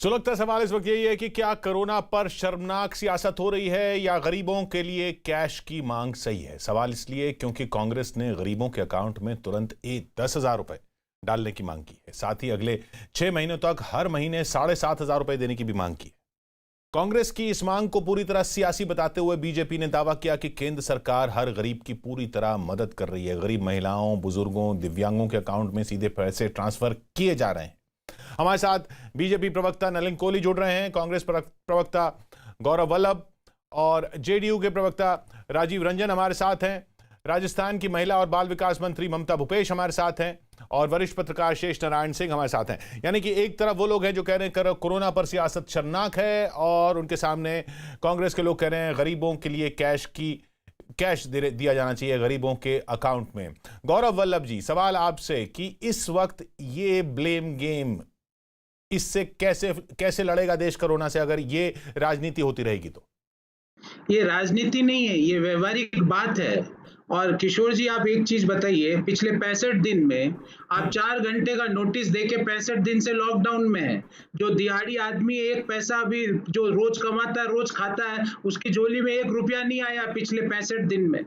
सुलगता सवाल इस वक्त यही है कि क्या कोरोना पर शर्मनाक सियासत हो रही है या गरीबों के लिए कैश की मांग सही है। सवाल इसलिए क्योंकि कांग्रेस ने गरीबों के अकाउंट में तुरंत 10,000 रुपए डालने की मांग की है। साथ ही अगले 6 महीनों तक हर महीने 7,500 रुपए देने की भी मांग की है। कांग्रेस की इस मांग को पूरी तरह सियासी बताते हुए बीजेपी ने दावा किया कि केंद्र सरकार हर गरीब की पूरी तरह मदद कर रही है। गरीब महिलाओं, बुजुर्गों, दिव्यांगों के अकाउंट में सीधे पैसे ट्रांसफर किए जा रहे हैं। हमारे साथ बीजेपी प्रवक्ता नलिन कोहली जुड़ रहे हैं, कांग्रेस प्रवक्ता गौरव वल्लभ और जेडीयू के प्रवक्ता राजीव रंजन हमारे साथ हैं। राजस्थान की महिला और बाल विकास मंत्री ममता भूपेश हमारे साथ हैं और वरिष्ठ पत्रकार शेष नारायण सिंह हमारे साथ हैं। यानी कि एक तरफ वो लोग हैं जो कह रहे हैं कोरोना पर सियासत शर्मनाक है और उनके सामने कांग्रेस के लोग कह रहे हैं गरीबों के लिए कैश दिया जाना चाहिए गरीबों के अकाउंट में। गौरव वल्लभ जी, सवाल आपसे कि इस वक्त ये ब्लेम गेम, इससे कैसे लड़ेगा देश कोरोना से अगर ये राजनीति होती रहेगी तो? ये राजनीति नहीं है, ये व्यवहारिक बात है। और किशोर जी, आप एक चीज बताइए, पिछले 65 दिन में आप 4 घंटे का नोटिस देके 65 दिन से लॉकडाउन में है। जो दिहाड़ी आदमी एक पैसा भी जो रोज कमाता है, रोज खाता है, उसकी झोली में 1 रुपया नहीं आया पिछले 65 दिन में।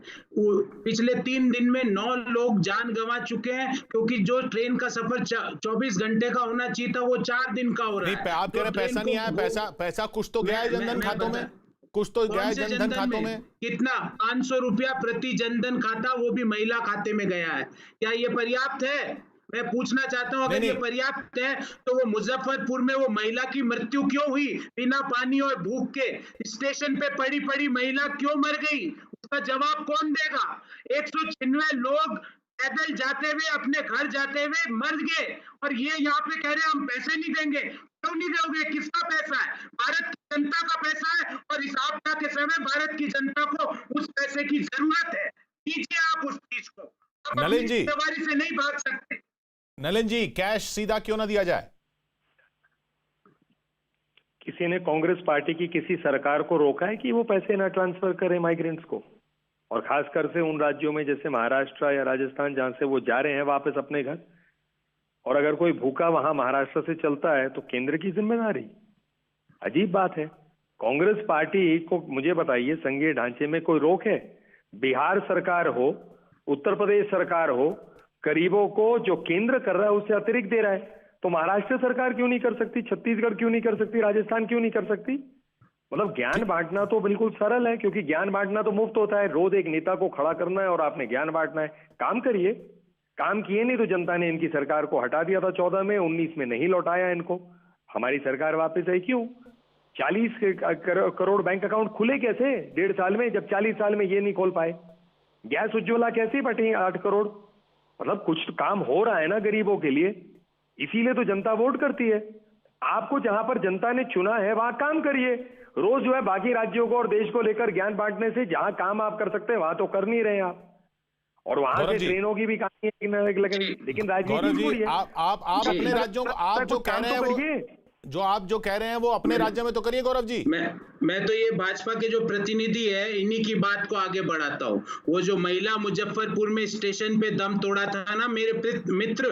पिछले 3 दिन में 9 लोग जान गंवा चुके हैं, क्योंकि जो ट्रेन का सफर 24 घंटे का होना चाहिए था वो 4 दिन का हो रहा है। आप कह रहे हैं पैसा नहीं आया, पैसा कुछ तो गया है जनधन खातों में, कुछ तो गया है जनधन खातों में। कितना? 500 रुपया प्रति जनधन खाता, वो भी महिला खाते में गया है। क्या ये पर्याप्त है? मैं पूछना चाहता हूं, अगर ये पर्याप्त है तो वो मुजफ्फरपुर में वो महिला की मृत्यु क्यों हुई? बिना पानी और भूख के स्टेशन पे पड़ी पड़ी महिला क्यों मर गई? उसका जवाब कौन देगा? 196 लोग पैदल जाते हुए, अपने घर जाते हुए मर गए, और ये यहाँ पे कह रहे हैं हम पैसे नहीं देंगे। क्यों नहीं दोगे? किसका पैसा है? भारत की जनता का पैसा है, और इस आपदा के समय भारत की जनता को उस पैसे की जरूरत है। कीजिए आप उस चीज को। नलिन जी, जिम्मेदारी से नहीं भाग सकते। नलिन जी, कैश सीधा क्यों ना दिया जाए? किसी ने कांग्रेस पार्टी की किसी सरकार को रोका है कि वो पैसे ना ट्रांसफर करें माइग्रेंट्स को? और खासकर से उन राज्यों में जैसे महाराष्ट्र या राजस्थान, जहां से वो जा रहे हैं वापस अपने घर। और अगर कोई भूखा वहां महाराष्ट्र से चलता है तो केंद्र की जिम्मेदारी। अजीब बात है। कांग्रेस पार्टी को मुझे बताइए, संघीय ढांचे में कोई रोक है? बिहार सरकार हो, उत्तर प्रदेश सरकार हो, गरीबों को जो केंद्र कर रहा है उससे अतिरिक्त दे रहा है, तो महाराष्ट्र सरकार क्यों नहीं कर सकती? छत्तीसगढ़ क्यों नहीं कर सकती? राजस्थान क्यों नहीं कर सकती? मतलब ज्ञान बांटना तो बिल्कुल सरल है, क्योंकि ज्ञान बांटना तो मुफ्त होता है। रोज एक नेता को खड़ा करना है और आपने ज्ञान बांटना है। काम करिए। काम किए नहीं तो जनता ने इनकी सरकार को हटा दिया था 14 में, 19 में नहीं लौटाया इनको। हमारी सरकार वापस आई क्यों? 40 करोड़ बैंक अकाउंट खुले कैसे 1.5 साल में, जब 40 साल में ये नहीं खोल पाए? गैस उज्ज्वला कैसे बटे 8 करोड़? मतलब कुछ तो काम हो रहा है ना गरीबों के लिए, इसीलिए तो जनता वोट करती है। आपको जहां पर जनता ने चुना है वहां काम करिए। रोज जो है बाकी राज्यों को और देश को लेकर ज्ञान बांटने से जहां काम आप कर सकते हैं वहां तो कर नहीं रहे आप। और वहां से ट्रेनों की भी कहानी है, लेकिन राजनीति आप अपने राज्यों को आप जो कह रहे हैं वो अपने राज्य में तो करिए। गौरव जी, मैं तो ये भाजपा के जो प्रतिनिधि है इन्हीं की बात को आगे बढ़ाता हूँ। वो जो महिला मुजफ्फरपुर में स्टेशन पे दम तोड़ा था ना, मेरे मित्र,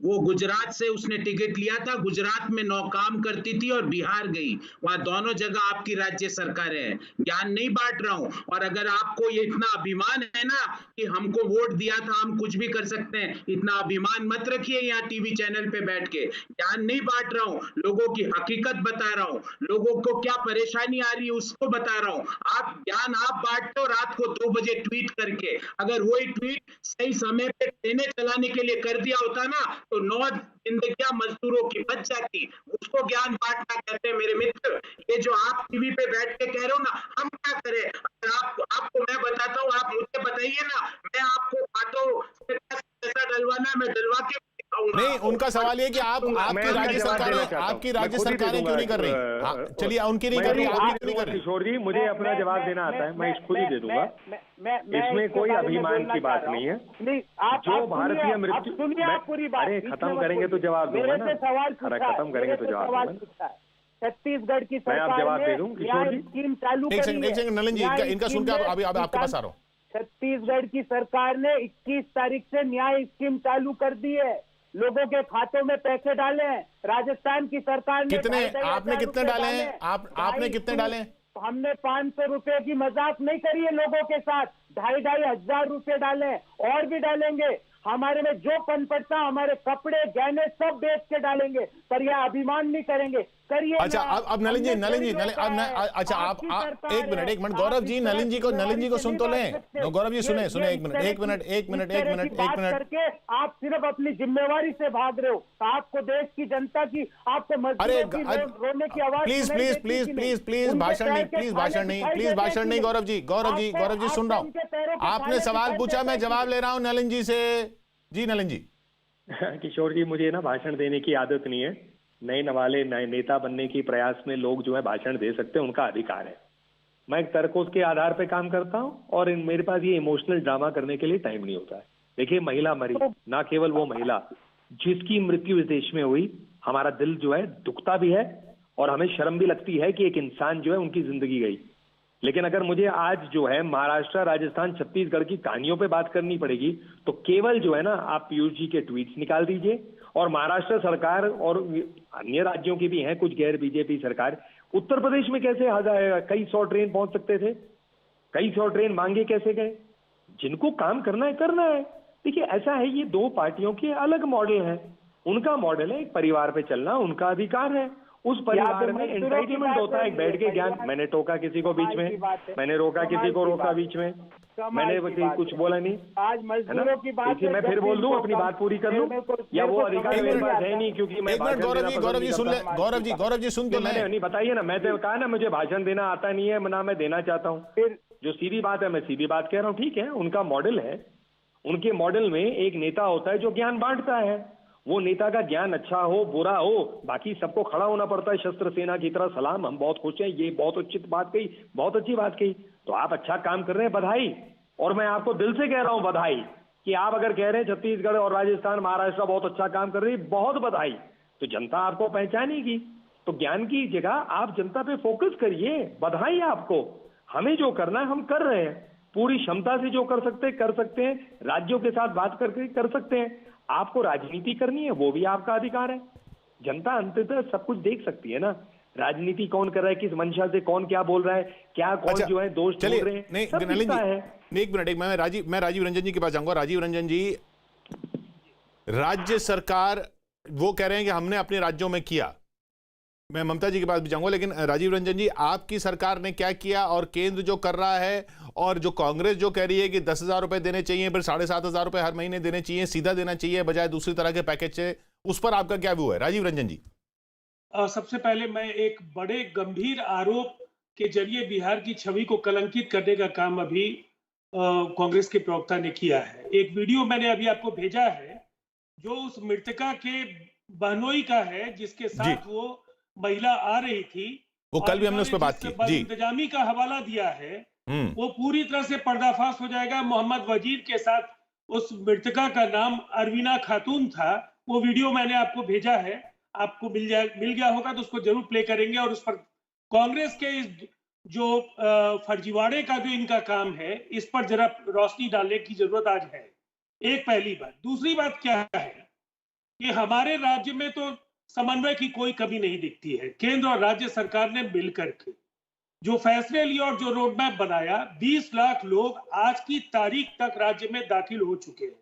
वो गुजरात से उसने टिकट लिया था, गुजरात में काम करती थी और बिहार गई। वहां दोनों जगह आपकी राज्य सरकारें हैं। ज्ञान नहीं बांट रहा हूं। और अगर आपको ये इतना अभिमान है ना कि हमको वोट दिया था, हम कुछ भी कर सकते हैं, इतना अभिमान मत रखिए यहाँ टीवी चैनल पे बैठ के। ज्ञान नहीं बांट रहा हूँ, लोगों की हकीकत बता रहा हूँ, लोगों को क्या परेशानी आ रही है उसको बता रहा हूँ। ज्ञान आप बांटते हो रात को 2 बजे ट्वीट करके। अगर वही ट्वीट सही समय पे ट्रेनें चलाने के लिए कर दिया होता ना, तो 9 जिंदगियां मजदूरों की बच जाती। उसको ज्ञान बांटना कहते हैं मेरे मित्र। ये जो आप टीवी पे बैठ के कह रहे हो ना, हम क्या करें? अगर आपको मैं बताता हूँ, आप मुझे बताइए ना, मैं आपको हाथों से पैसा डलवाना है, मैं डलवा के नहीं। उनका सवाल ये कि आपकी राज्य सरकारें क्यों नहीं कर रही? चलिए, उनकी नहीं कर रही, आपकी क्यों नहीं कर रही? किशोर जी, मुझे अपना जवाब देना आता है, मैं खुद ही दे दूंगा। इसमें कोई अभिमान की बात नहीं है। जो भारतीय मृत्यु, अरे खत्म करेंगे तो जवाब दूंगा ना। अरे खत्म करेंगे तो जवाब दूंगा। छत्तीसगढ़ की सरकार मैं जवाब दे दूं किशोर जी? स्कीम चालू एक सेकंड नलिन जी, इनका सुनकर अभी आपके पास आ रहा हूँ। छत्तीसगढ़ की सरकार ने 21 तारीख से न्याय स्कीम चालू कर दी है। लोगों के खातों में पैसे डाले हैं। राजस्थान की सरकार ने कितने 2,500 आपने कितने रुपए डाले हैं? आपने कितने डाले हैं? हमने 500 रुपए की मजाक नहीं करी है लोगों के साथ, 2,500 रुपए डाले हैं और भी डालेंगे। हमारे में जो पन पड़ता हमारे कपड़े गहने सब बेच के डालेंगे, पर यह अभिमान नहीं करेंगे। करिए। अच्छा अब नलिन जी अच्छा आप एक मिनट गौरव जी नलिन जी को सुन तो लें। गौरव जी सुने एक मिनट करके आप सिर्फ अपनी जिम्मेवारी से भाग रहे हो। आपको देश की जनता की, आपको मजदूरों की रोने की आवाज प्लीज भाषण नहीं गौरव जी सुन रहा हूं। आपने सवाल पूछा, मैं जवाब ले रहा हूं नलिन जी से। जी नलिन जी। किशोर जी, मुझे ना भाषण देने की आदत नहीं है। नए नवाले नए नेता बनने की प्रयास में लोग जो है भाषण दे सकते हैं, उनका अधिकार है। मैं एक तर्कों के आधार पे काम करता हूं और मेरे पास ये इमोशनल ड्रामा करने के लिए टाइम नहीं होता है। देखिए, महिला मरी, ना केवल वो महिला जिसकी मृत्यु इस देश में हुई, हमारा दिल जो है दुखता भी है और हमें शर्म भी लगती है कि एक इंसान जो है उनकी जिंदगी गई। लेकिन अगर मुझे आज जो है महाराष्ट्र, राजस्थान, छत्तीसगढ़ की कहानियों पे बात करनी पड़ेगी तो केवल जो है ना, आप पीयूष जी के ट्वीट्स निकाल दीजिए और महाराष्ट्र सरकार और अन्य राज्यों की भी हैं कुछ गैर बीजेपी सरकार, उत्तर प्रदेश में कैसे कई 100 ट्रेन पहुंच सकते थे, कई 100 ट्रेन मांगे कैसे गए। जिनको काम करना है करना है। देखिए, ऐसा है, ये दो पार्टियों के अलग मॉडल है। उनका मॉडल है एक परिवार पे चलना, उनका अधिकार है। उस परिवार में एंटाइटलमेंट होता है बैठ के ज्ञान। मैंने टोका किसी को बीच में, मैंने रोका किसी को रोका बीच में, मैंने कुछ बोला नहीं। आज मजदूरों की बात मैं फिर बोल दूं, अपनी बात पूरी कर लूं, या वो अधिकार मेरे पास है नहीं क्योंकि मैं गौरव जी सुन तो नहीं बताइए ना। मैं तो कहा ना, मुझे भाषण देना आता नहीं है, ना मैं देना चाहता हूँ। जो सीधी बात है मैं सीधी बात कह रहा हूँ। ठीक है, उनका मॉडल है। उनके मॉडल में एक नेता होता है जो ज्ञान बांटता है। वो नेता का ज्ञान अच्छा हो बुरा हो, बाकी सबको खड़ा होना पड़ता है शस्त्र सेना की तरह। सलाम, हम बहुत खुश हैं, ये बहुत अच्छी बात कही, बहुत अच्छी बात कही। तो आप अच्छा काम कर रहे हैं, बधाई। और मैं आपको दिल से कह रहा हूं बधाई, कि आप अगर कह रहे हैं छत्तीसगढ़ और राजस्थान, महाराष्ट्र बहुत अच्छा काम कर रही है, बहुत बधाई। तो जनता आपको पहचानेगी। तो ज्ञान की जगह आप जनता पे फोकस करिए। बधाई आपको। हमें जो करना है हम कर रहे हैं, पूरी क्षमता से जो कर सकते हैं। राज्यों के साथ बात करके कर सकते हैं। आपको राजनीति करनी है, वो भी आपका अधिकार है। जनता अंततः सब कुछ देख सकती है ना, राजनीति कौन कर रहा है, किस मंशा से कौन क्या बोल रहा है, क्या कौन जो है दोष ढूंढ रहे हैं। मैं राजीव रंजन जी के पास जाऊंगा। राजीव रंजन जी, राज्य सरकार वो कह रहे हैं कि हमने अपने राज्यों में किया। मैं ममता जी के पास भी जाऊंगा, लेकिन राजीव रंजन जी, आपकी सरकार ने क्या किया और केंद्र जो कर रहा है, और जो कांग्रेस जो कह रही है कि 10,000 रुपए देने चाहिए, फिर 7,500 रुपए हर महीने देने चाहिए, सीधा देना चाहिए बजाय दूसरी तरह के पैकेज से, उस पर आपका क्या व्यू है राजीव रंजन जी? सबसे पहले मैं एक बड़े गंभीर आरोप के जरिए बिहार की छवि को कलंकित करने का काम अभी कांग्रेस के प्रवक्ता ने किया है। एक वीडियो मैंने अभी आपको भेजा है जो उस मृतका के बहनोई का है, जिसके साथ वो महिला आ रही थी। वो कल भी हमने उस पर बात की जी। इंतजामी का हवाला दिया है, वो पूरी तरह से पर्दाफाश हो जाएगा। मोहम्मद वजीर के साथ उस मृतका का नाम अरवीना खातून था। वो वीडियो मैंने आपको भेजा है, आपको मिल गया होगा तो उसको जरूर प्ले करेंगे। और उस पर कांग्रेस के इस जो फर्जीवाड़े का जो इनका काम है, इस पर जरा रोशनी डालने की जरूरत आज है। एक पहली बात। दूसरी बात क्या है कि हमारे राज्य में तो समन्वय की कोई कमी नहीं दिखती है। केंद्र और राज्य सरकार ने मिलकर के जो फैसले लिए और जो रोड मैप बनाया, 20 लाख लोग आज की तारीख तक राज्य में दाखिल हो चुके हैं।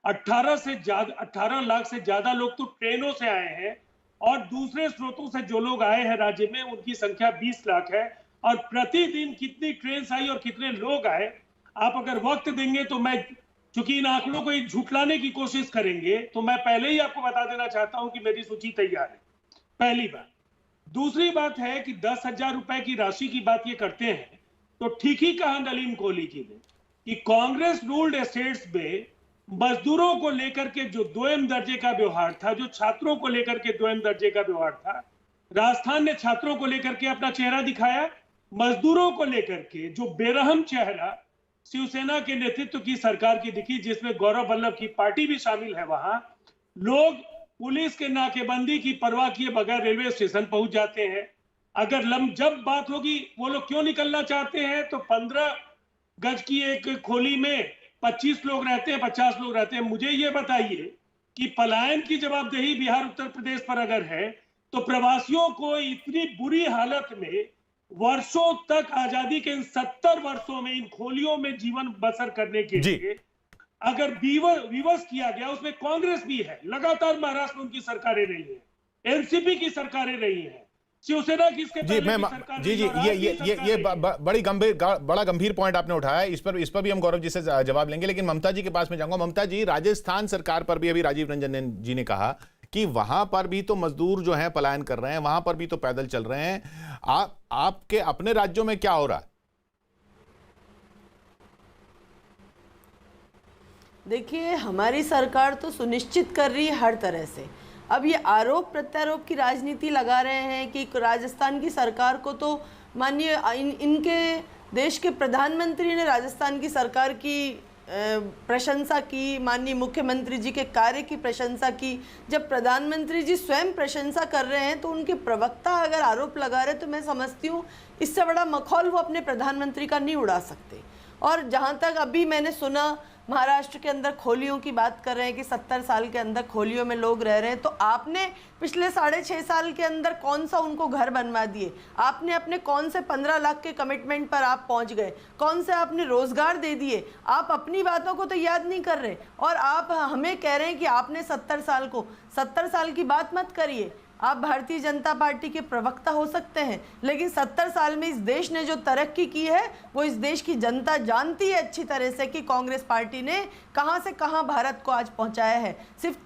18 लाख से ज्यादा लोग तो ट्रेनों से आए हैं और दूसरे स्रोतों से जो लोग आए हैं राज्य में, उनकी संख्या 20 लाख है। और प्रतिदिन कितनी ट्रेन आई और कितने लोग आए, आप अगर वक्त देंगे तो मैं, चूंकि इन आंकड़ों को झुठलाने की कोशिश करेंगे, तो मैं पहले ही आपको बता देना चाहता हूं कि मेरी सूची तैयार है। पहली बात। दूसरी बात है कि 10,000 रुपए की राशि की बात ये करते हैं, तो ठीक ही कहा नलिन कोहली जी ने कि कांग्रेस रूल्ड स्टेट्स में मजदूरों को लेकर के जो दोयम दर्जे का व्यवहार था, जो छात्रों को लेकर के दोयम दर्जे का व्यवहार था, राजस्थान ने छात्रों को लेकर के अपना चेहरा दिखाया। मजदूरों को लेकर के जो बेरहम चेहरा शिवसेना के नेतृत्व की सरकार की दिखी, जिसमें गौरव वल्लभ की पार्टी भी शामिल है, वहां लोग पुलिस के नाकेबंदी की परवाह किए बगैर रेलवे स्टेशन पहुंच जाते हैं। अगर जब बात होगी वो लोग क्यों निकलना चाहते हैं, तो 15 गज की एक खोली में 25 लोग रहते हैं, 50 लोग रहते हैं। मुझे ये बताइए कि पलायन की जवाबदेही बिहार उत्तर प्रदेश पर अगर है, तो प्रवासियों को इतनी बुरी हालत में वर्षों तक आजादी के इन 70 वर्षों में इन खोलियों में जीवन बसर करने के लिए अगर विवश किया गया, उसमें कांग्रेस भी है, लगातार महाराष्ट्र में उनकी सरकारें रही है, एनसीपी की सरकारें रही है, शिवसेना की इसके जी मैं जी जी ये बड़ा गंभीर पॉइंट आपने उठाया। इस पर भी हम गौरव जी से जवाब लेंगे, लेकिन ममता जी के पास में जाऊंगा। ममता जी, राजस्थान सरकार पर भी अभी राजीव रंजन जी ने कहा कि वहां पर भी तो मजदूर जो हैं पलायन कर रहे हैं, वहां पर भी तो पैदल चल रहे हैं। आपके अपने राज्यों में क्या हो रहा है? देखिए, हमारी सरकार तो सुनिश्चित कर रही है हर तरह से। अब ये आरोप प्रत्यारोप की राजनीति लगा रहे हैं कि राजस्थान की सरकार को तो माननीय इनके देश के प्रधानमंत्री ने राजस्थान की सरकार की प्रशंसा की, माननीय मुख्यमंत्री जी के कार्य की प्रशंसा की। जब प्रधानमंत्री जी स्वयं प्रशंसा कर रहे हैं तो उनके प्रवक्ता अगर आरोप लगा रहे तो मैं समझती हूँ इससे बड़ा मखौल वो अपने प्रधानमंत्री का नहीं उड़ा सकते। और जहाँ तक अभी मैंने सुना महाराष्ट्र के अंदर खोलियों की बात कर रहे हैं कि 70 साल के अंदर खोलियों में लोग रह रहे हैं, तो आपने पिछले 6.5 साल के अंदर कौन सा उनको घर बनवा दिए? आपने अपने कौन से 15 लाख के कमिटमेंट पर आप पहुंच गए? कौन से आपने रोजगार दे दिए? आप अपनी बातों को तो याद नहीं कर रहे और आप हमें कह रहे हैं कि आपने 70 साल की बात मत करिए। आप भारतीय जनता पार्टी के प्रवक्ता हो सकते हैं, लेकिन 70 साल में इस देश ने जो तरक्की की है वो इस देश की जनता जानती है अच्छी तरह से कि कांग्रेस पार्टी ने कहां से कहां भारत को आज पहुंचाया है। सिर्फ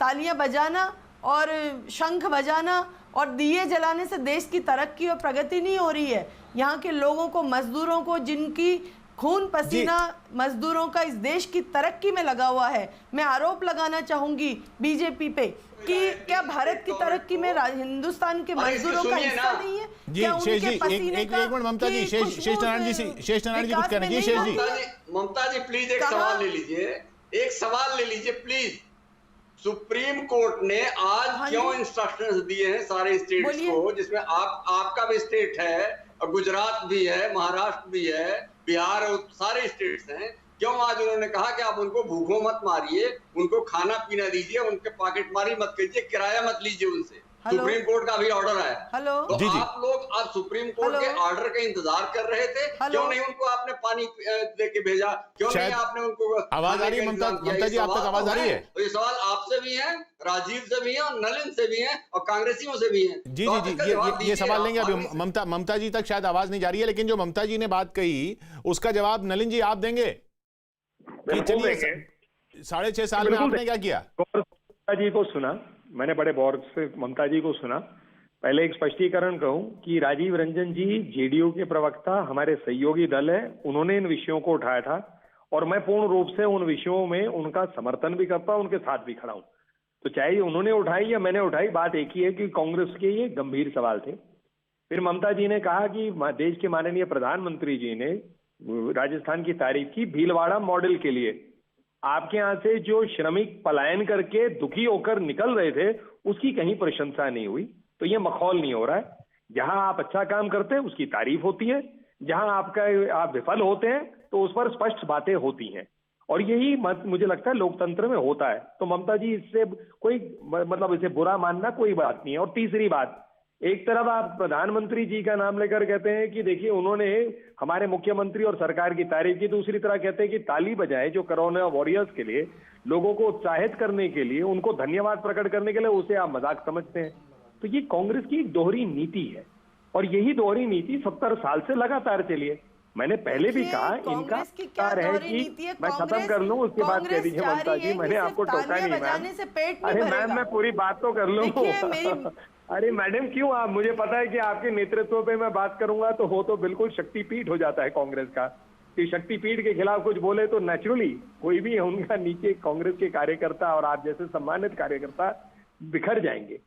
तालियां बजाना और शंख बजाना और दिए जलाने से देश की तरक्की और प्रगति नहीं हो रही है। यहाँ के लोगों को, मजदूरों को, जिनकी खून पसीना मजदूरों का इस देश की तरक्की में लगा हुआ है, मैं आरोप लगाना चाहूंगी बीजेपी पे कि क्या भारत की तरक्की में हिंदुस्तान के मजदूरों का हिस्सा नहीं है? जी शेष जी, एक मिनट ममता जी, शेष नारायण जी कुछ कहना जी। शेष जी, ममता जी प्लीज एक सवाल ले लीजिए प्लीज। सुप्रीम कोर्ट ने आज क्यों इंस्ट्रक्शंस दिए हैं सारे स्टेट्स को, जिसमें आपका भी स्टेट है और गुजरात भी है, महाराष्ट्र भी है, बिहार और सारे स्टेट्स हैं, क्यों आज उन्होंने कहा कि आप उनको भूखों मत मारिए, उनको खाना पीना दीजिए, उनके पॉकेट मारी मत कीजिए, किराया मत लीजिए उनसे? सुप्रीम कोर्ट का भी ऑर्डर है। तो जी आप लोग आज सुप्रीम कोर्ट के ऑर्डर का इंतजार कर रहे थे, क्यों नहीं उनको आपने पानी दे के भेजा? क्यों नहीं आपने उनको आवाज आ रही है? ममता जी आप तक आवाज आ रही है? तो ये सवाल आपसे भी है, राजीव से भी है और नलिन से भी है और कांग्रेसियों से भी है। जी जी जी, ये सवाल लेंगे अभी। ममता जी तक शायद आवाज नहीं जा रही है, लेकिन जो ममता जी ने बात कही उसका जवाब नलिन जी आप देंगे कि चलिए 6.5 साल में आपने क्या किया? ममता जी को सुना मैंने, बड़े गौर से ममता जी को सुना। पहले एक स्पष्टीकरण कहूं कि राजीव रंजन जी जेडीयू के प्रवक्ता, हमारे सहयोगी दल है, उन्होंने इन विषयों को उठाया था और मैं पूर्ण रूप से उन विषयों में उनका समर्थन भी करता हूं, उनके साथ भी खड़ा हूं। तो चाहे उन्होंने उठाई या मैंने उठाई, बात एक ही है कि कांग्रेस के ये गंभीर सवाल थे। फिर ममता जी ने कहा कि देश के माननीय प्रधानमंत्री जी ने राजस्थान की तारीफ की भीलवाड़ा मॉडल के लिए। आपके यहाँ से जो श्रमिक पलायन करके दुखी होकर निकल रहे थे उसकी कहीं प्रशंसा नहीं हुई, तो ये मखौल नहीं हो रहा है। जहां आप अच्छा काम करते हैं उसकी तारीफ होती है, जहां आप विफल होते हैं तो उस पर स्पष्ट बातें होती हैं, और यही मुझे लगता है लोकतंत्र में होता है। तो ममता जी इससे कोई मतलब इसे बुरा मानना कोई बात नहीं है। और तीसरी बात, एक तरफ आप प्रधानमंत्री जी का नाम लेकर कहते हैं कि देखिए उन्होंने हमारे मुख्यमंत्री और सरकार की तारीफ की, दूसरी तरह कहते हैं कि ताली बजाएं जो कोरोना वॉरियर्स के लिए, लोगों को उत्साहित करने के लिए, उनको धन्यवाद प्रकट करने के लिए, उसे आप मजाक समझते हैं। तो ये कांग्रेस की एक दोहरी नीति है और यही दोहरी नीति 70 साल से लगातार चली है। मैंने पहले भी कहा इनका कार्य है कि मैं खत्म कर लूं, उसके बाद कह दीजिए ममता जी, मैंने आपको टोका नहीं मैम। अरे मैम मैं पूरी बात तो कर लूं। अरे मैडम क्यों, आप, मुझे पता है कि आपके नेतृत्व पे मैं बात करूंगा तो हो तो बिल्कुल शक्तिपीठ हो जाता है कांग्रेस का, कि शक्तिपीठ के खिलाफ कुछ बोले तो नेचुरली कोई भी उनका नीचे कांग्रेस के कार्यकर्ता और आप जैसे सम्मानित कार्यकर्ता बिखर जाएंगे।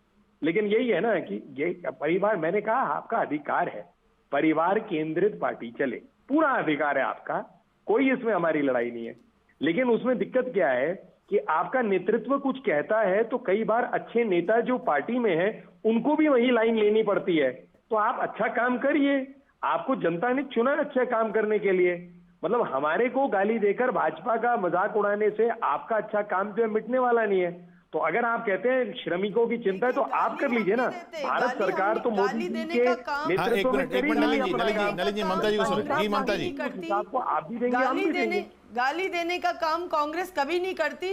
लेकिन यही है ना कि ये परिवार, मैंने कहा आपका अधिकार है, परिवार केंद्रित पार्टी चले, पूरा अधिकार है आपका, कोई इसमें हमारी लड़ाई नहीं है। लेकिन उसमें दिक्कत क्या है कि आपका नेतृत्व कुछ कहता है तो कई बार अच्छे नेता जो पार्टी में है उनको भी वही लाइन लेनी पड़ती है। तो आप अच्छा काम करिए, आपको जनता ने चुना अच्छा काम करने के लिए, मतलब हमारे को गाली देकर भाजपा का मजाक उड़ाने से आपका अच्छा काम जो है मिटने वाला नहीं है। तो अगर आप कहते हैं श्रमिकों की चिंता है तो आप कर लीजिए ना। भारत सरकार तो मोदी जी के नेतृत्व में कर ही रही है। नलिन जी ममता जी को सुनिए। जी ममता जी, आपको आप भी देंगे, हम भी देंगे। गाली देने का काम कांग्रेस कभी नहीं करती।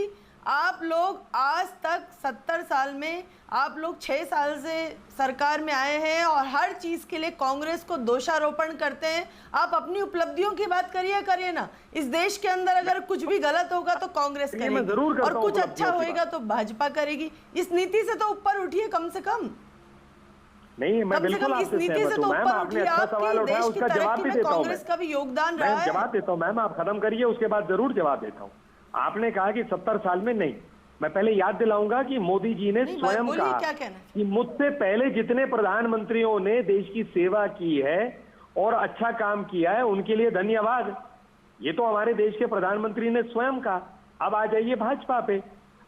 आप लोग आज तक 70 साल में आप लोग 6 साल से सरकार में आए हैं और हर चीज के लिए कांग्रेस को दोषारोपण करते हैं। आप अपनी उपलब्धियों की बात करिए ना। इस देश के अंदर अगर कुछ भी गलत होगा तो कांग्रेस करेगी और कुछ अच्छा होएगा तो भाजपा करेगी। इस नीति से तो ऊपर उठिए कम से कम। नहीं, मैं बिल्कुल आपसे सहमत हूं मैम। आपने अच्छा सवाल उठाया, उसका जवाब भी देता हूं। कांग्रेस का भी योगदान रहा है। जवाब देता हूं मैम, आप खत्म करिए, उसके बाद जरूर जवाब देता हूं। आपने कहा कि 70 साल में नहीं, मैं पहले याद दिलाऊंगा कि मोदी जी ने स्वयं कहा कि मुझसे पहले जितने प्रधानमंत्रियों ने देश की सेवा की है और अच्छा काम किया है उनके लिए धन्यवाद। ये तो हमारे देश के प्रधानमंत्री ने स्वयं कहा। अब आ जाइए भाजपा पे।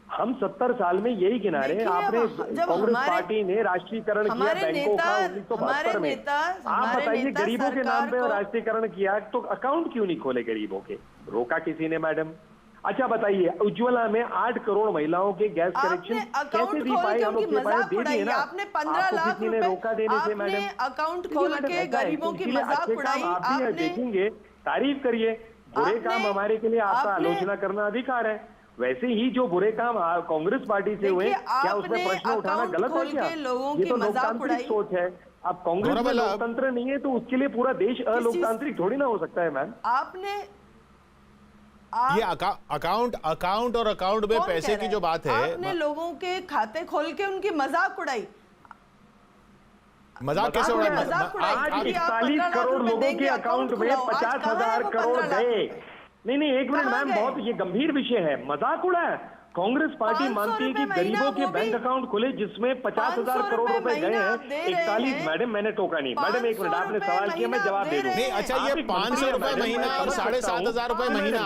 हम 70 साल में यही किनारे, आपने कांग्रेस पार्टी ने राष्ट्रीयकरण किया बैंकों का 1972 में। आप बताइए गरीबों के नाम पे राष्ट्रीयकरण किया तो अकाउंट क्यों नहीं खोले गरीबों के? रोका किसी ने मैडम? अच्छा बताइए, उज्ज्वला में 8 करोड़ महिलाओं के गैस कनेक्शन कैसे दी पाई? हम लोग दे दिए ना। आपने 15 लाख रुपए रोका देने से मैडम अकाउंट खोल के गरीबों की मजाक उड़ाई। आप देखेंगे, तारीफ करिए। बुरे काम हमारे के लिए आपका आलोचना करना अधिकार है। वैसे ही जो बुरे काम कांग्रेस पार्टी से हुए, क्या उसमें प्रश्न उठाना गलत है क्या? ये तो लोकतांत्रिक सोच है। अब कांग्रेस में लोकतंत्र नहीं है तो उसके लिए पूरा देश अलोकतांत्रिक थोड़ी ना हो सकता है मैम। ये अकाउंट और अकाउंट में पैसे की जो बात है, आपने लोगों के खाते खोल के उनकी मजाक उड़ाई। मजाक कैसे उड़ाई? आज 41 करोड़ लोगों के अकाउंट में 50,000 करोड़ गए। नहीं, एक मिनट मैम, बहुत ये गंभीर विषय है। मजाक उड़ा है? कांग्रेस पार्टी मानती है कि गरीबों के बैंक अकाउंट खुले जिसमें 50,000 करोड़ रुपए गए हैं। 41 मैडम, मैंने टोका नहीं मैडम, एक मिनट, आपने सवाल किया, मैं जवाब दे दूं। नहीं, अच्छा ये 500 रुपए महीना और 7,500 रुपए महीना,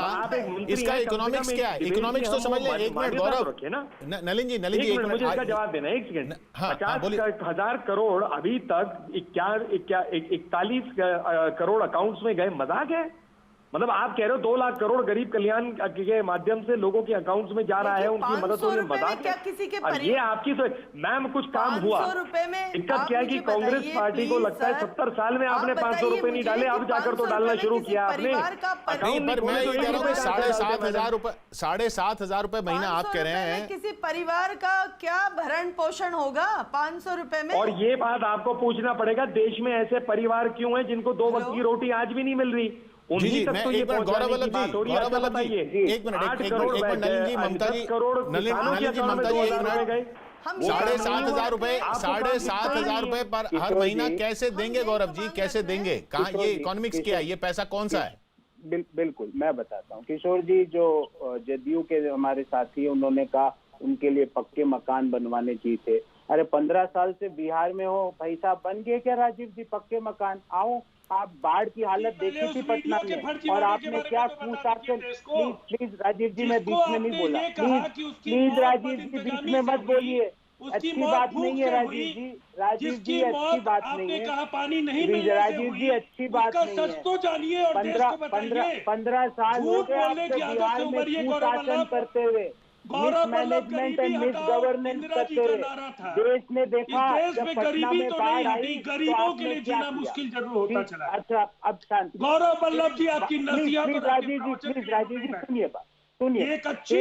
इसका इकोनॉमिक्स क्या है? इकोनॉमिक्स तो समझ लें। एक मिनट गौरव, नलिन जी एक मिनट, मुझे इसका जवाब देना, एक सेकंड। 50,000 करोड़ अभी तक 41 करोड़ अकाउंट्स में गए। मजाक है? मतलब आप कह रहे हो 2 लाख करोड़ गरीब कल्याण के माध्यम से लोगों के अकाउंट्स में जा रहा है, उनकी मदद हो रही है। मजाक है? और ये आपकी तो मैम कुछ काम हुआ। दिक्कत क्या है कि कांग्रेस पार्टी को लगता है 70 साल में आपने 500 रुपए नहीं डाले, अब जाकर तो डालना शुरू किया आपने। 7,500 रुपए महीना आप कह रहे हैं। किसी परिवार का क्या भरण पोषण होगा 500 रुपए में? और ये बात आपको पूछना पड़ेगा, देश में ऐसे परिवार क्यों हैं जिनको 2 वक्त की रोटी आज भी नहीं मिल रही? जी, मैं एक मिनट गौरव वल्लभ जी, एक मिनट नलिन जी, ममता जी, नलिन जी, ममता जी, एक मिनट। 7,500 रुपए पर हर महीना कैसे देंगे गौरव जी, कैसे देंगे? कहाँ ये इकोनॉमिक्स क्या है? ये पैसा कौन सा है? बिल्कुल मैं बताता हूँ। किशोर जी, जो जदयू के हमारे साथी, उन्होंने कहा उनके लिए पक्के मकान बनवाने चाहिए थे। अरे 15 साल से बिहार में हो भाई साहब, बन गए क्या राजीव जी पक्के मकान? आओ, आप बाढ़ की हालत देखी थी पटना में और आपने क्या कुशासन। प्लीज राजीव जी, मैं बीच में नहीं बोला। प्लीज राजीव जी बीच में मत बोलिए। अच्छी बात नहीं है राजीव जी, राजीव जी अच्छी बात नहीं है। पानी नहीं, राजीव जी अच्छी बात नहीं है। 15 साल हो गए आपके बिहार में कुशासन करते हुए, मिसमैनेजमेंट एंड मिस गवर्नेंस करते हुए। देश ने देखा जब पटना में बाढ़ आई, गरीबों के लिए जीना मुश्किल जरूर होता चला। अच्छा, अब शांति। गौरव वल्लभ जी, आपकी प्लीज राजीव जी सुनिए बात, सुनिए। एक अच्छी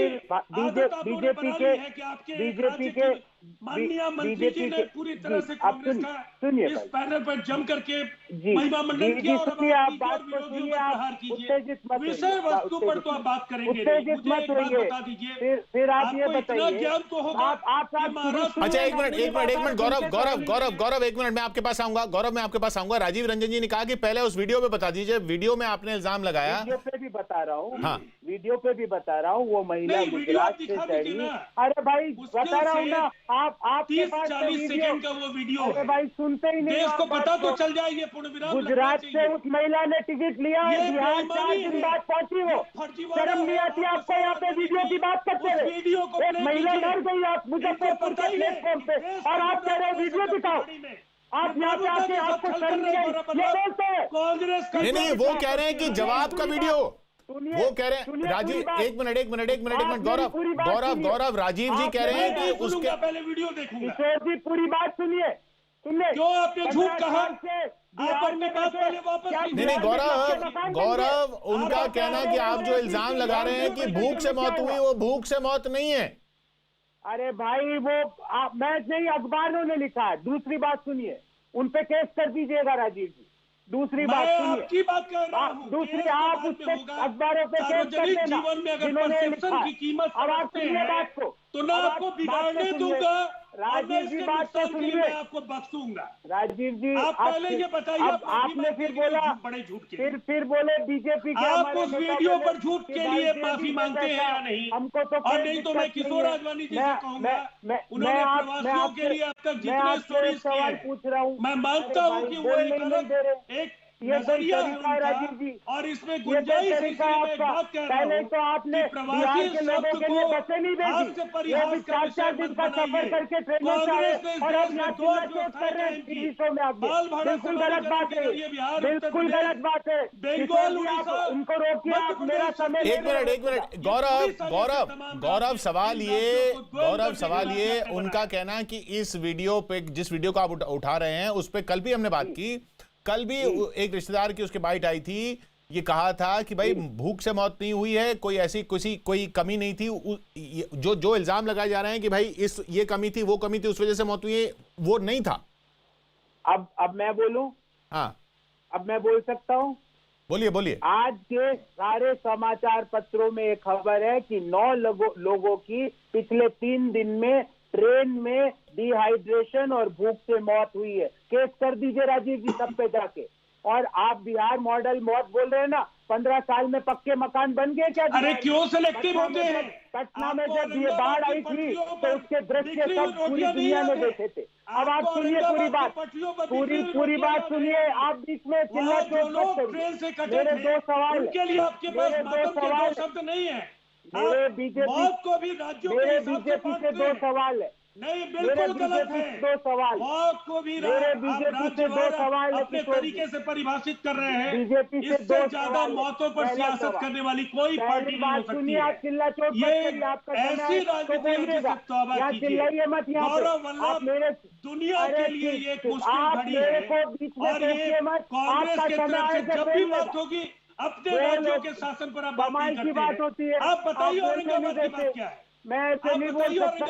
बीजेपी के माननीय मंत्री जी ने पूरी तरह से कांग्रेस का इस पैनल पर जम करके महिमा मंडन किया। आप बात को सुनिए, आप उत्तेजित मत होइए। विषय वस्तु पर तो आप बात करेंगे, उत्तेजित मत होइए। फिर आप ये बताइए, ज्ञान तो होगा। अच्छा एक मिनट गौरव, एक मिनट, मैं आपके पास आऊंगा। गौरव, मैं आपके पास आऊंगा। राजीव रंजन जी ने कहा कि पहले उस वीडियो पे बता दीजिए। वीडियो में आपने इल्जाम लगाया। वीडियो पे भी बता रहा हूँ, वीडियो पे भी बता रहा हूँ, वो महिला गुजरात से चढ़ी। अरे भाई बता रहा हूँ ना, आप 30-40 सेकंड का वो वीडियो है। भाई सुनते ही नहीं, देश को पता तो चल जाए ये पूर्ण विराम। गुजरात से उस महिला ने टिकट लिया है, बिहार 4 दिन बाद पहुंची। वो शर्म नहीं आती आपको यहाँ पे वीडियो की बात करते हुए? एक महिला मर गई आप मुजफ्फरपुर के प्लेटफॉर्म पे और आप कह रहे हो वीडियो दिखाओ। आप यहाँ पे आके आपको शर्म नहीं आई? ये बोलते हैं कांग्रेस का नहीं, वो कह रहे हैं कि जवाब का वीडियो, वो कह रहे हैं राजीव, एक मिनट गौरव, राजीव जी कह रहे हैं कि उसके पहले वीडियो देखूंगा। किशोर जी पूरी बात सुनिए, क्यों आपने झूठ कहा? आप अपनी बात पहले वापस नहीं गौरव, उनका कहना है कि आप जो इल्जाम लगा रहे हैं कि भूख से मौत हुई, वो भूख से मौत नहीं है। अरे भाई वो मैं नहीं, अखबारों ने लिखा है। दूसरी बात सुनिए, उन पे केस कर दीजिएगा राजीव जी। दूसरी बात सुनिए, आपकी बात कर रहा हूं। दूसरी आप उस पे अखबारों पे केस कर देना जीवन में अगर जिन्होंने लिखा। की कीमत अब आप सुनिए बात को, तो ना आपको बिगाड़ने दूंगा, राजीव जी बात को सुनिए, मैं आपको बख्शूंगा। राजीव जी आप पहले ये बताइए, अब आपने फिर बोला, बड़े झूठ के फिर बोले बीजेपी के, आप उस वीडियो पर झूठ के लिए माफी मांगते हैं या नहीं? हमको तो और नहीं तो मैं किशोर आडवाणी जी से कहूंगा, उन्होंने प्रवासियों के लिए अब तक जितने स्टोरीज सवाल पूछ रहा हूँ, मैं मानता हूँ कि वो एक नजरिया है उनका, और इसमें गुंजाइश है। इसलिए मैं एक बात कह रहा हूँ तो आपने प्रवासी लोगों के लिए बसें नहीं भेजी, ये भी 4-4 दिन का सफर करके ट्रेनों से आए और अब यहाँ चिल्ला-चोट कर रहे हैं टीवी में। आप बिल्कुल गलत बात है, बिल्कुल गलत बात है। बंगाल, उनको रोकिए, आप मेरा समय। एक मिनट गौरव, सवाल ये उनका कहना है कि इस वीडियो पे, जिस वीडियो को आप उठा रहे हैं, उस पे कल भी हमने बात की, कल भी एक रिश्तेदार की उसके बाइट आई थी, ये कहा था कि भाई भूख से मौत नहीं हुई है, कोई ऐसी कोई कमी नहीं थी, जो इल्जाम लगाए जा रहे हैं कि भाई ये कमी थी, वो कमी थी, उस वजह से मौत हुई है, वो नहीं था। अब मैं बोलूं? हाँ, अब मैं बोल सकता हूं? बोलिए। आज के सारे समाचार पत्रों में एक खबर है कि 9 लोगों की पिछले 3 दिन में ट्रेन में डिहाइड्रेशन और भूख से मौत हुई है। केस कर दीजिए राजीव जी सब पे जाके। और आप बिहार मॉडल मौत बोल रहे हैं ना, 15 साल में पक्के मकान बन गए क्या? अरे क्यों सिलेक्टिव होते हैं? पटना में जब ये बाढ़ आई थी तो उसके दृश्य सब पूरी दुनिया में देखे थे। अब आप सुनिए पूरी बात, पूरी बात सुनिए। आप बीच में चिल्ला चोट करिए। मेरे 2 सवाल, मेरे 2 सवाल शब्द नहीं है। मेरे बीजेपी से 2 सवाल है। नहीं, बिल्कुल गलत है। 2 सवाल मौत को भी मेरे बीजेपी से 2 सवाल अपने तरीके से परिभाषित कर रहे हैं। बीजेपी से 2 ज्यादा मौतों पर सियासत करने वाली कोई पार्टी नहीं हो सकती आप चिल्ला चोट ये ऐसी राजनीति है जिसे तौबा कीजिए। मत गौरव वल्लभ दुनिया के लिए ये एक मुश्किल घड़ी है, और ये कांग्रेस के तरफ से जब भी मौत होगी अपने राज्यों के शासन पर आप बात नहीं करते हैं। आप बताइए औरंगाबाद की बात क्या है? मैं ऐसे नहीं बोल सकता।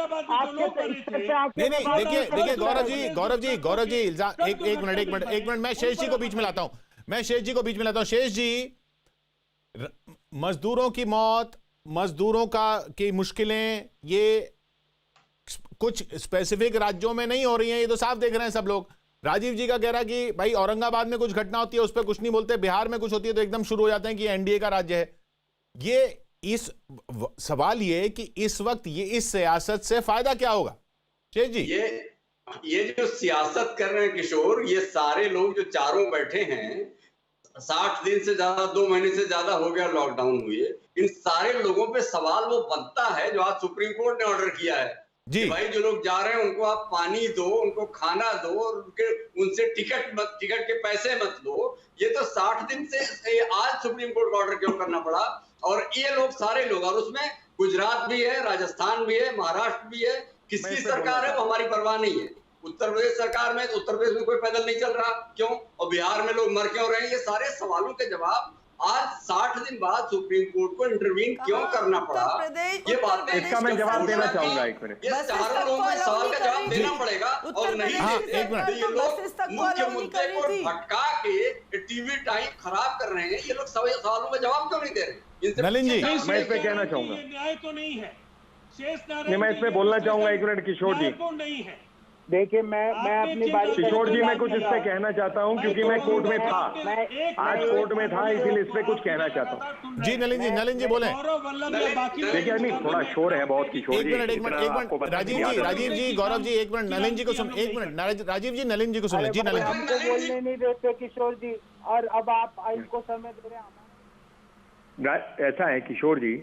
नहीं, देखिए गौरव जी इल्जाम, एक मिनट मैं शेष जी को बीच में लाता हूं। शेष जी, मजदूरों की मौत, मजदूरों की मुश्किलें, ये कुछ स्पेसिफिक राज्यों में नहीं हो रही हैं, ये तो साफ देख रहे हैं सब लोग। राजीव जी का कह रहा है कि भाई औरंगाबाद में कुछ घटना होती है उस पर कुछ नहीं बोलते, बिहार में कुछ होती है तो एकदम शुरू हो जाते हैं कि एनडीए का राज्य है। ये इस सवाल ये कि इस वक्त ये इस सियासत से फायदा क्या होगा? शेष जी, ये जो सियासत कर रहे हैं किशोर, ये सारे लोग जो चारों बैठे हैं, 60 दिन से ज्यादा, 2 महीने से ज्यादा हो गया लॉकडाउन हुए, इन सारे लोगों पे सवाल वो बनता है जो आज सुप्रीम कोर्ट ने ऑर्डर किया है कि भाई जो लोग जा रहे हैं उनको आप पानी दो, उनको खाना दो, और उनसे टिकट के पैसे मत लो। ये तो 60 दिन से आज सुप्रीम कोर्ट का ऑर्डर क्यों करना पड़ा? और ये लोग सारे लोग, और उसमें गुजरात भी है, राजस्थान भी है, महाराष्ट्र भी है, किसकी सरकार है वो हमारी परवाह नहीं है। उत्तर प्रदेश सरकार में, उत्तर प्रदेश में कोई पैदल नहीं चल रहा क्यों, और बिहार में लोग मर क्यों रहे हैं? ये सारे सवालों के जवाब आज 60 दिन बाद सुप्रीम कोर्ट को इंटरवीन क्यों करना पड़ा? ये बात इसका मैं जवाब देना चाहूंगा। एक मिनट, ये चारों लोगों को सवाल का जवाब देना पड़ेगा। और नहीं, एक मिनट, ये लोग मुख्य मुद्दे को भटका के टीवी टाइम खराब कर रहे हैं। ये लोग सवालों का जवाब क्यों नहीं दे रहे? नलिन जी, मैं इस पे कहना चाहूंगा। न्याय तो नहीं है शेष नारायण, मैं इस पे बोलना चाहूंगा। एक मिनट किशोर जी, नहीं है। देखिए मैं अपनी बारी, किशोर जी मैं कुछ इस पे कहना चाहता हूं क्योंकि मैं कोर्ट में था, आज कोर्ट में था, इसीलिए इस पे कुछ कहना चाहता हूं। जी नलिन जी बोले। देखिए नहीं, थोड़ा शोर है बहुत किशोर जी। एक मिनट राजीव जी, गौरव जी, एक मिनट नलिन जी को सुन, एक मिनट राजीव जी, नलिन जी को सुन। जी नलिन जी, हमको बोलने नहीं देते किशोर जी, और अब आप इनको समय दे रहे हैं। ऐसा है किशोर जी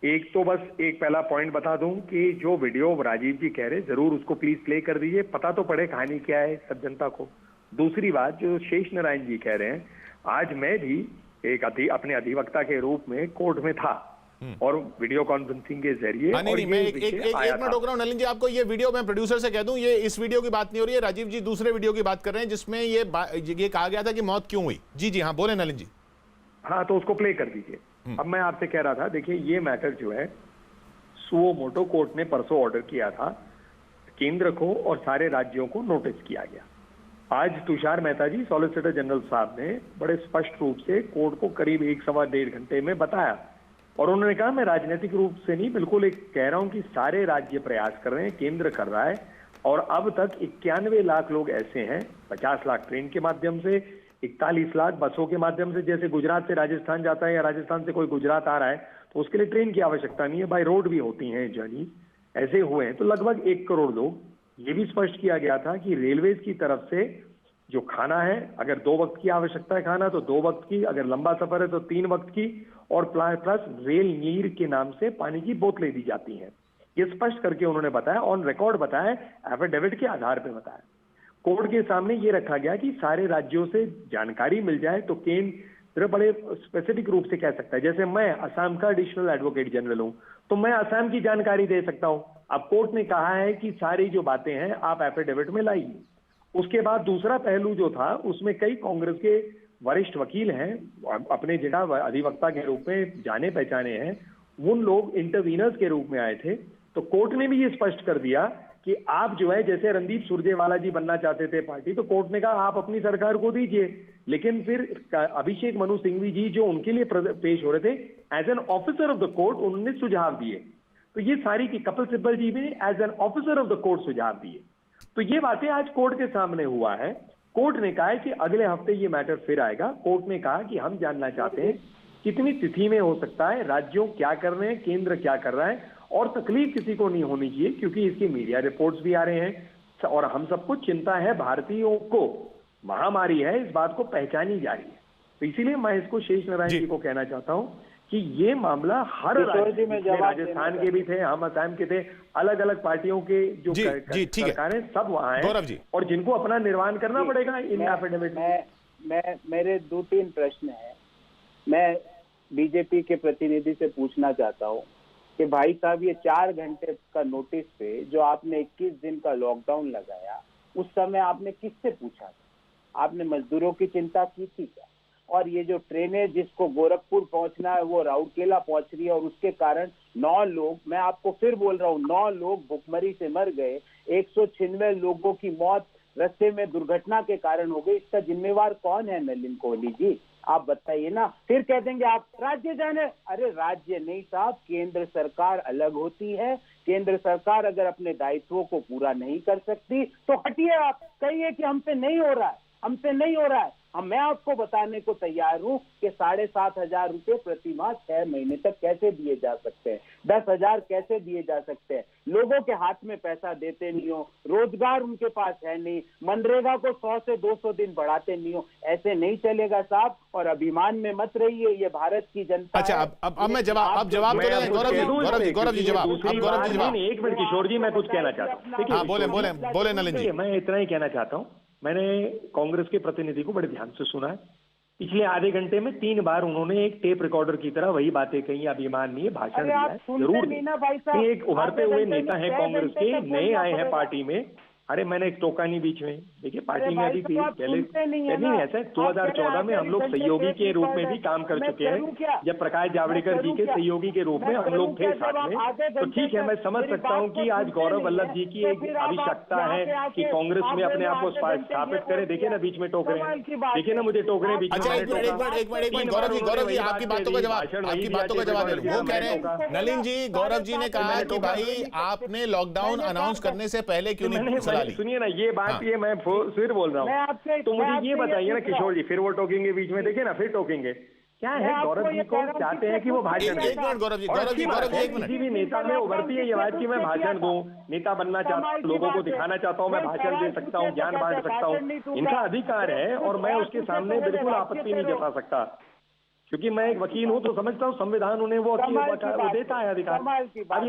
एक तो बस एक पहला पॉइंट बता दूं कि जो वीडियो राजीव जी कह रहे जरूर उसको प्लीज प्ले कर दीजिए, पता तो पड़े कहानी क्या है सब जनता को। दूसरी बात जो शेष नारायण जी कह रहे हैं, आज मैं भी एक अपने अधिवक्ता के रूप में कोर्ट में था और वीडियो कॉन्फ्रेंसिंग के जरिए। नहीं, मैं एक मिनट रोक रहा हूं नलिन जी आपको। ये वीडियो मैं प्रोड्यूसर से कह दूं, ये इस वीडियो की बात नहीं हो रही है, राजीव जी दूसरे वीडियो की बात कर रहे हैं जिसमें ये कहा गया था कि मौत क्यों हुई। जी हाँ बोले नलिन जी। हाँ तो उसको प्ले कर दीजिए। अब मैं आपसे कह रहा था, देखिए ये मैटर जो है सुओ मोटो कोर्ट ने परसों ऑर्डर किया था, केंद्र को और सारे राज्यों को नोटिस किया गया। आज तुषार मेहता जी सॉलिसिटर जनरल साहब ने बड़े स्पष्ट रूप से कोर्ट को करीब 1-1.25 घंटे में बताया और उन्होंने कहा मैं राजनीतिक रूप से नहीं, बिल्कुल एक कह रहा हूं कि सारे राज्य प्रयास कर रहे हैं, केंद्र कर रहा है और अब तक 91 लाख लोग ऐसे हैं, 50 लाख ट्रेन के माध्यम से, 41 लाख बसों के माध्यम से, जैसे गुजरात से राजस्थान जाता है या राजस्थान से कोई गुजरात आ रहा है तो उसके लिए ट्रेन की आवश्यकता नहीं है, बाय रोड भी होती हैं जर्नी, ऐसे हुए हैं। तो लगभग 1 करोड़ लोग। ये भी स्पष्ट किया गया था कि रेलवे की तरफ से जो खाना है, अगर 2 वक्त की आवश्यकता है खाना तो 2 वक्त की, अगर लंबा सफर है तो 3 वक्त की, और प्लस रेल नीर के नाम से पानी की बोतलें दी जाती हैं। ये स्पष्ट करके उन्होंने बताया, ऑन रिकॉर्ड बताया, एफिडेविट के आधार पर बताया। कोर्ट के सामने ये रखा गया कि सारे राज्यों से जानकारी मिल जाए तो केंद्र बड़े स्पेसिफिक रूप से कह सकता है। जैसे मैं असम का एडिशनल एडवोकेट जनरल हूं तो मैं असम की जानकारी दे सकता हूं। अब कोर्ट ने कहा है कि सारी जो बातें हैं आप एफिडेविट में लाइए। उसके बाद दूसरा पहलू जो था उसमें कई कांग्रेस के वरिष्ठ वकील हैं, अपने जगह अधिवक्ता के रूप में जाने पहचाने हैं, उन लोग इंटरवीनर्स के रूप में आए थे। तो कोर्ट ने भी ये स्पष्ट कर दिया कि आप जो है, जैसे रणदीप सुरजेवाला जी बनना चाहते थे पार्टी, तो कोर्ट ने कहा आप अपनी सरकार को दीजिए, लेकिन फिर अभिषेक मनु सिंघवी जी जो उनके लिए पेश हो रहे थे as an officer of the court, उन्होंने सुझाव दिए। तो ये सारी की कपिल सिब्बल जी ने as an officer of the court सुझाव दिए। तो ये बातें आज कोर्ट के सामने हुआ है। कोर्ट ने कहा है कि अगले हफ्ते ये मैटर फिर आएगा। कोर्ट ने कहा कि हम जानना चाहते हैं कितनी तिथि में हो सकता है, राज्यों क्या कर रहे हैं, केंद्र क्या कर रहा है, और तकलीफ किसी को नहीं होनी चाहिए क्योंकि इसकी मीडिया रिपोर्ट्स भी आ रहे हैं और हम सबको चिंता है, भारतीयों को महामारी है, इस बात को पहचानी जा रही है। तो इसीलिए मैं इसको शेष नारायण जी को कहना चाहता हूं कि ये मामला हर राज्य में, राजस्थान के भी थे, हम असम के थे, अलग अलग पार्टियों के जो सरकारें सब वहां हैं और जिनको अपना निर्माण करना पड़ेगा इन एफिडेविट। मेरे 2-3 प्रश्न है। मैं बीजेपी के प्रतिनिधि से पूछना चाहता हूँ कि भाई साहब ये 4 घंटे का नोटिस पे जो आपने 21 दिन का लॉकडाउन लगाया, उस समय आपने किससे पूछा था? आपने मजदूरों की चिंता की थी क्या? और ये जो ट्रेनें जिसको गोरखपुर पहुंचना है वो राउरकेला पहुंच रही है और उसके कारण 9 लोग, मैं आपको फिर बोल रहा हूँ, 9 लोग भुखमरी से मर गए, 196 लोगों की मौत रास्ते में दुर्घटना के कारण हो गई। इसका जिम्मेवार कौन है? नलिन कोहली जी आप बताइए ना। फिर कह देंगे आप राज्य जाने, अरे राज्य नहीं साहब, केंद्र सरकार अलग होती है। केंद्र सरकार अगर अपने दायित्वों को पूरा नहीं कर सकती तो हटिए, आप कहिए कि हमसे नहीं हो रहा है, हमसे नहीं हो रहा है। मैं आपको बताने को तैयार हूं कि 7,500 रुपए प्रति माह 6 महीने तक कैसे दिए जा सकते हैं, 10,000 कैसे दिए जा सकते हैं। लोगों के हाथ में पैसा देते नहीं हो, रोजगार उनके पास है नहीं, मनरेगा को 100 से 200 दिन बढ़ाते नहीं हो, ऐसे नहीं चलेगा साहब। और अभिमान में मत रहिए, ये भारत की जनता। अच्छा अब मैं जवाब गौरव जी जवाब। एक मिनट किशोर जी, मैं कुछ कहना चाहता हूँ। बोले नलिन जी। मैं इतना ही कहना चाहता हूँ, मैंने कांग्रेस के प्रतिनिधि को बड़े ध्यान से सुना है। पिछले आधे घंटे में 3 बार उन्होंने एक टेप रिकॉर्डर की तरह वही बातें कही, अभिमान नहीं है, भाषण दिया है, जरूर एक उभरते हुए नेता है कांग्रेस के, नए आए हैं पार्टी में। अरे मैंने एक टोका नहीं बीच में, देखिए पार्टी में अभी पहले नहीं ऐसा है। 2014 में हम लोग सहयोगी के रूप में भी काम कर चुके हैं, जब प्रकाश जावड़ेकर जी के सहयोगी के रूप में हम लोग थे साथ में। तो ठीक है, मैं समझ सकता हूँ कि आज गौरव वल्लभ जी की एक आवश्यकता है कि कांग्रेस में अपने आप को स्थापित करें। देखिए ना बीच में टोक रहे हैं, देखिए ना मुझे टोक रहे हैं बीच में। गौरव जी आपकी बातों का जवाब वो कह रहे हैं नलिन जी, गौरव जी ने कहा कि भाई आपने लॉकडाउन अनाउंस करने से पहले क्यों नहीं सलाह ली? सुनिए ना ये बात, ये मैं फिर बोल रहा हूँ, तो मुझे ये बताइए ना किशोर जी, फिर वो टोकेंगे बीच में, देखिए ना फिर टोकेंगे। क्या है, गौरव जी को चाहते हैं कि वो भाषण दें। गौरव जी किसी भी नेता में उभरती है ये बात कि मैं भाषण दूं, नेता बनना चाहता हूँ, लोगों को दिखाना चाहता हूँ, मैं भाषण दे सकता हूँ, ज्ञान बांट सकता हूँ, इनका अधिकार है और मैं उसके सामने बिल्कुल आपत्ति नहीं जता सकता। क्योंकि मैं एक वकील हूं तो समझता हूं संविधान उन्हें वो देता है अधिकार। अब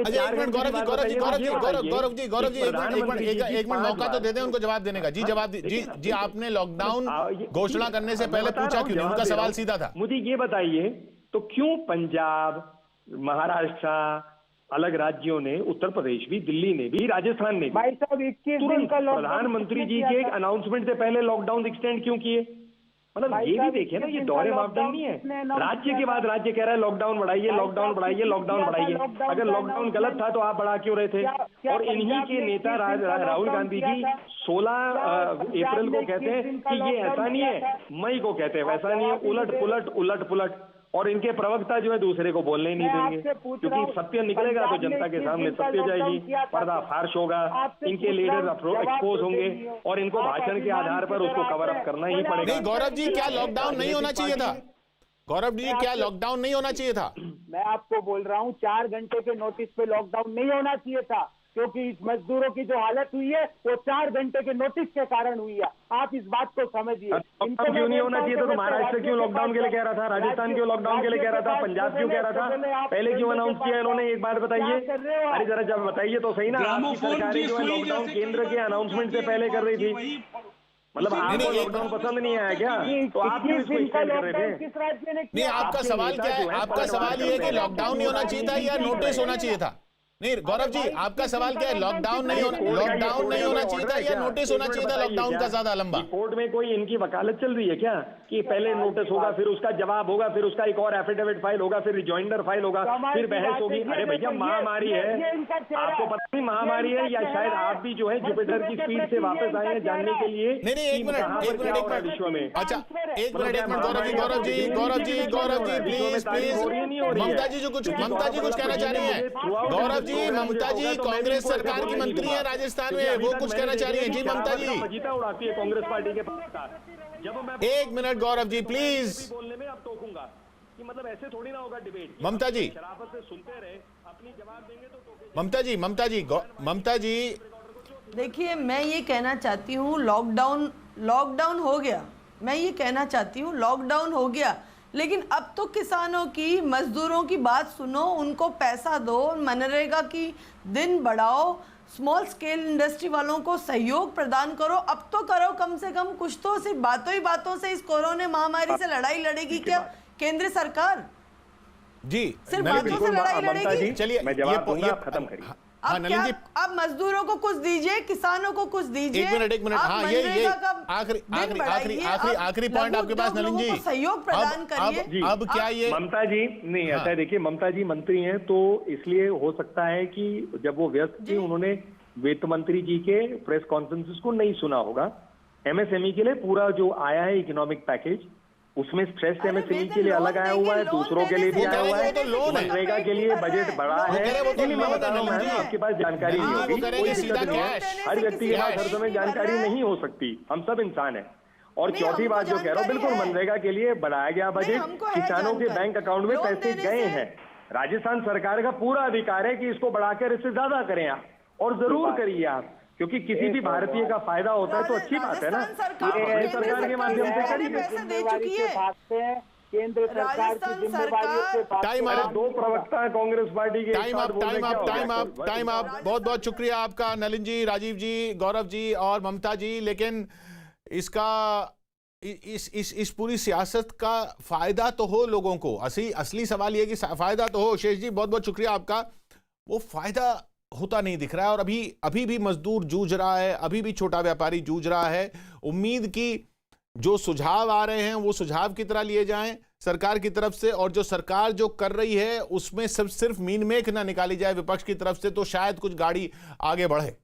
ये गौरव जी एक मिनट मौका तो दे दें उनको जवाब देने का। जी जवाब जी आपने लॉकडाउन घोषणा करने से पहले पूछा क्यों नहीं? उनका सवाल सीधा था। मुझे ये बताइए तो क्यों पंजाब, महाराष्ट्र, अलग राज्यों ने, उत्तर प्रदेश भी, दिल्ली ने भी, राजस्थान ने भी तुरंत प्रधानमंत्री जी के अनाउंसमेंट से पहले लॉकडाउन एक्सटेंड क्यों किए? मतलब ये भी देखिए ना, ये दोहरे मापदंड नहीं है। राज्य के बाद राज्य कह रहा है लॉकडाउन बढ़ाइए, लॉकडाउन बढ़ाइए, लॉकडाउन बढ़ाइए। अगर लॉकडाउन गलत था तो आप बढ़ा क्यों रहे थे? और इन्हीं के नेता राहुल गांधी जी 16 अप्रैल को कहते हैं कि ये ऐसा नहीं है, मई को कहते हैं वैसा नहीं है, उलट पुलट। और इनके प्रवक्ता जो है दूसरे को बोलने ही नहीं देंगे, क्योंकि सत्य निकलेगा तो जनता के सामने सत्य जाएगी, पर्दाफाश होगा, इनके लीडर एक्सपोज होंगे और इनको भाषण के आधार पर उसको कवर अप करना ही पड़ेगा। नहीं गौरव जी, क्या लॉकडाउन नहीं होना चाहिए था? गौरव जी, क्या लॉकडाउन नहीं होना चाहिए था? मैं आपको बोल रहा हूँ 4 घंटे के नोटिस पे लॉकडाउन नहीं होना चाहिए था, क्योंकि इस मजदूरों की जो हालत हुई है वो 4 घंटे के नोटिस के कारण हुई है। आप इस बात को समझिए। क्यों नहीं होना चाहिए था? तो महाराष्ट्र क्यों लॉकडाउन के लिए कह रहा था? राजस्थान क्यों लॉकडाउन के लिए कह रहा था? पंजाब क्यों कह रहा था? पहले क्यों अनाउंस किया इन्होंने? एक बात बताइए। अरे जरा जब बताइए तो सही ना। आपकी सरकारें जो है लॉकडाउन केंद्र के अनाउंसमेंट से पहले कर रही थी। मतलब आपको लॉकडाउन पसंद नहीं आया क्या? तो आप क्यों इसको एक्सटेंड कर रहे थे? नहीं, आपका सवाल क्या है? आपका सवाल ये है कि लॉकडाउन नहीं होना चाहिए था या नोटिस होना चाहिए था? नहीं गौरव जी, आपका सवाल क्या है? लॉकडाउन नहीं होना चाहिए था या नोटिस होना चाहिए था लॉकडाउन का ज्यादा लंबा? कोर्ट में कोई इनकी वकालत चल रही है क्या कि पहले नोटिस होगा, फिर उसका जवाब होगा, फिर उसका एक और एफिडेविट फाइल होगा, फिर रिजॉइंडर फाइल होगा, फिर बहस होगी? अरे भैया महामारी है, आपको पता नहीं महामारी है, या शायद आप भी जो है जुपिटर की स्पीड से वापस आए हैं जानने के लिए? नहीं एक मिनट विश्व में। अच्छा एक मिनट गौरव जी प्लीज। ममता जी कुछ कहना चाह रही है। गौरव जी, ममता जी कांग्रेस सरकार की मंत्री है राजस्थान में, वो कुछ कहना चाह रही है। जी ममता जी। मजीदा उड़ाती है कांग्रेस पार्टी के। जब मैं एक मिनट गौरव जी प्लीज। बोलने में अब टोकूंगा कि मतलब ऐसे थोड़ी ना होगा डिबेट। ममता जी शराफत से सुनते रहे, अपनी जवाब देंगे तो ममता जी देखिए, मैं ये कहना चाहती हूँ लॉकडाउन हो गया। मैं ये कहना चाहती हूँ लॉकडाउन हो गया, लेकिन अब तो किसानों की, मजदूरों की बात सुनो, उनको पैसा दो, मनरेगा की दिन बढ़ाओ, स्मॉल स्केल इंडस्ट्री वालों को सहयोग प्रदान करो। अब तो करो कम से कम कुछ तो। सिर्फ बातों ही बातों से इस कोरोना महामारी से लड़ाई लड़ेगी क्या केंद्र सरकार? जी सिर्फ बातों से लड़ाई लड़ेगी? चलिए मैं जवाब दूंगा, खत्म करिए। अब मजदूरों को कुछ दीजिए, किसानों को कुछ दीजिए। एक मिनट हाँ, ये आखिरी पॉइंट आपके पास नलिन जी, सहयोग प्रदान करिए। अब क्या ये ममता जी नहीं ऐसा है, देखिए ममता जी मंत्री हैं तो इसलिए हो सकता है कि जब वो व्यस्त थी उन्होंने वित्त मंत्री जी के प्रेस कॉन्फ्रेंसेस को नहीं सुना होगा। एमएसएमई के लिए पूरा जो आया है इकोनॉमिक पैकेज, उसमें स्ट्रेस एमएसएमई के लिए अलग आया हुआ है, दूसरों के लिए भी आया हुआ है। मनरेगा के लिए बजट बढ़ा है। आपके पास जानकारी नहीं होगी, कोई दिक्कत नहीं है। हर व्यक्ति के पास हर समय जानकारी नहीं हो सकती, हम सब इंसान हैं। और चौथी बात जो कह रहा हूँ, बिल्कुल मनरेगा के लिए बढ़ाया गया बजट, किसानों के बैंक अकाउंट में पैसे गए हैं। राजस्थान सरकार का पूरा अधिकार है कि इसको बढ़ाकर इससे ज्यादा करें आप, और जरूर करिए आप, क्योंकि किसी भी भारतीय का फायदा होता है तो अच्छी बात है ना। ये सरकार के माध्यम से करिए। केंद्र सरकार की जिम्मेदारियों से टाइम आप 2 प्रवक्ता कांग्रेस पार्टी के। टाइम आप बहुत बहुत शुक्रिया आपका नलिन जी, राजीव जी, गौरव जी और ममता जी। लेकिन इसका इस पूरी सियासत का फायदा तो हो लोगों को। असली सवाल ये कि फायदा तो हो। शेष जी बहुत बहुत शुक्रिया आपका। वो फायदा होता नहीं दिख रहा है, और अभी भी मजदूर जूझ रहा है, अभी भी छोटा व्यापारी जूझ रहा है। उम्मीद की जो सुझाव आ रहे हैं वो सुझाव की तरह लिए जाएं सरकार की तरफ से, और जो सरकार जो कर रही है उसमें सिर्फ मीन मेख ना निकाली जाए विपक्ष की तरफ से, तो शायद कुछ गाड़ी आगे बढ़े।